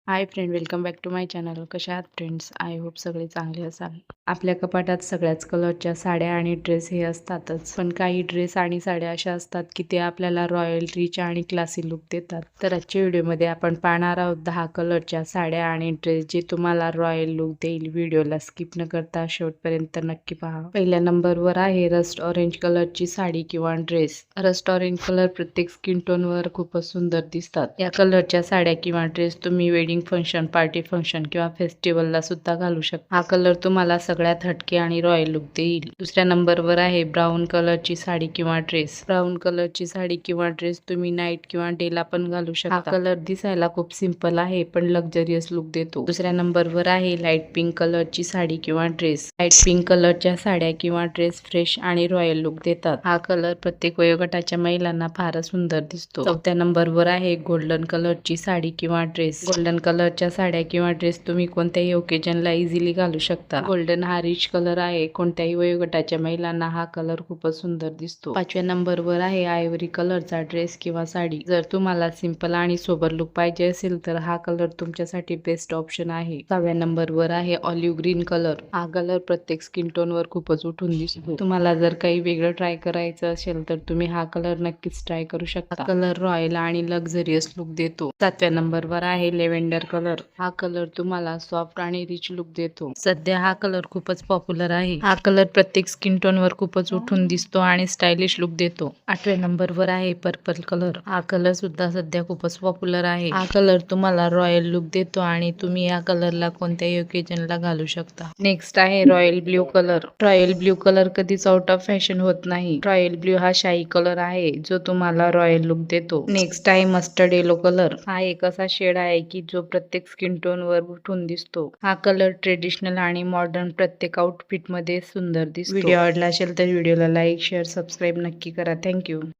High friend, welcome back to my channel. कशा आहात friends? I hope सगळे चांगले असाल. आपल्या कपाटात सगळ्याच कलरच्या साड्या आणि ड्रेस हे असतातच, पण काही ड्रेस आणि साड्या अशा असतात की ते आपल्याला रॉयल, रिच आणि क्लासी लुक देतात. तर आजच्या व्हिडिओमध्ये आपण पाहणार आहोत 10 कलरच्या साड्या आणि ड्रेस जे तुम्हाला रॉयल लुक देईल. व्हिडिओला स्किप न करता शेवटपर्यंत नक्की पहा. पहिल्या नंबरवर आहे रस्ट ऑरेंज कलरची साडी किंवा ड्रेस. रस्ट ऑरेंज कलर प्रत्येक स्किन टोनवर खूपच सुंदर दिसतात. या कलरच्या साड्या किंवा ड्रेस तुम्ही वेडिंग फंक्शन, पार्टी फंक्शन किंवा फेस्टिवलला सुद्धा घालू शकता. हा कलर तुम्हाला सगळ्यात हटके आणि रॉयल लुक देईल. दुसऱ्या नंबरवर आहे ब्राऊन कलरची साडी किंवा ड्रेस. ब्राऊन कलरची साडी किंवा ड्रेस तुम्ही नाईट किंवा डेला पण घालू शकता. हा कलर दिसायला खूप सिंपल आहे पण लक्झरियस लुक देतो. दुसऱ्या नंबरवर आहे लाईट पिंक कलरची साडी किंवा ड्रेस. लाईट पिंक कलरच्या साड्या किंवा ड्रेस फ्रेश आणि रॉयल लुक देतात. हा कलर प्रत्येक वयोगटाच्या महिलांना फारच सुंदर दिसतो. चौथ्या नंबरवर आहे गोल्डन कलरची साडी किंवा ड्रेस. गोल्डन कलरच्या साड्या किंवा ड्रेस तुम्ही कोणत्याही ओकेजनला इझिली घालू शकता. गोल्डन हा रिच कलर आहे. कोणत्याही वयोगटाच्या महिलांना हा कलर खूपच सुंदर दिसतो. पाचव्या नंबरवर आहे आयव्हरी कलरचा ड्रेस किंवा साडी. जर तुम्हाला सिंपल आणि सोबर लुक पाहिजे असेल तर हा कलर तुमच्यासाठी बेस्ट ऑप्शन आहे. सहाव्या नंबरवर आहे ऑलिव्ह ग्रीन कलर. हा कलर प्रत्येक स्किन टोनवर खूपच उठून दिसतो. तुम्हाला जर काही वेगळं ट्राय करायचं असेल तर तुम्ही हा कलर नक्कीच ट्राय करू शकता. कलर रॉयल आणि लक्झरियस लुक देतो. सातव्या नंबरवर आहे लेव्हेंडर कलर. हा कलर तुम्हाला सॉफ्ट आणि रिच लुक देतो. सध्या हा कलर खूपच पॉप्युलर आहे. हा कलर प्रत्येक स्किन टोन वर खूपच उठून दिसतो आणि स्टायलिश लुक देतो. आठव्या नंबरवर आहे पर्पल कलर. हा कलर सुद्धा सध्या खूपच पॉप्युलर आहे. हा कलर तुम्हाला रॉयल लुक देतो आणि तुम्ही या कलरला कोणत्याही ओकेजनला घालू शकता. नेक्स्ट आहे royal blue colour. Royal blue colour कधीच आउट ऑफ फॅशन होत नाही. रॉयल ब्ल्यू हा शाही कलर आहे जो तुम्हाला रॉयल लुक देतो. नेक्स्ट आहे मस्टर्ड येलो कलर. हा एक असा शेड आहे की जो प्रत्येक स्किन टोन वर उठून दिसतो. हा कलर ट्रेडिशनल आणि मॉडर्न प्रत्येक आउटफिट मध्ये सुंदर दिसतो. व्हिडिओ आवडला असेल तर व्हिडिओला लाईक, शेअर, सबस्क्राईब नक्की करा. थँक्यू.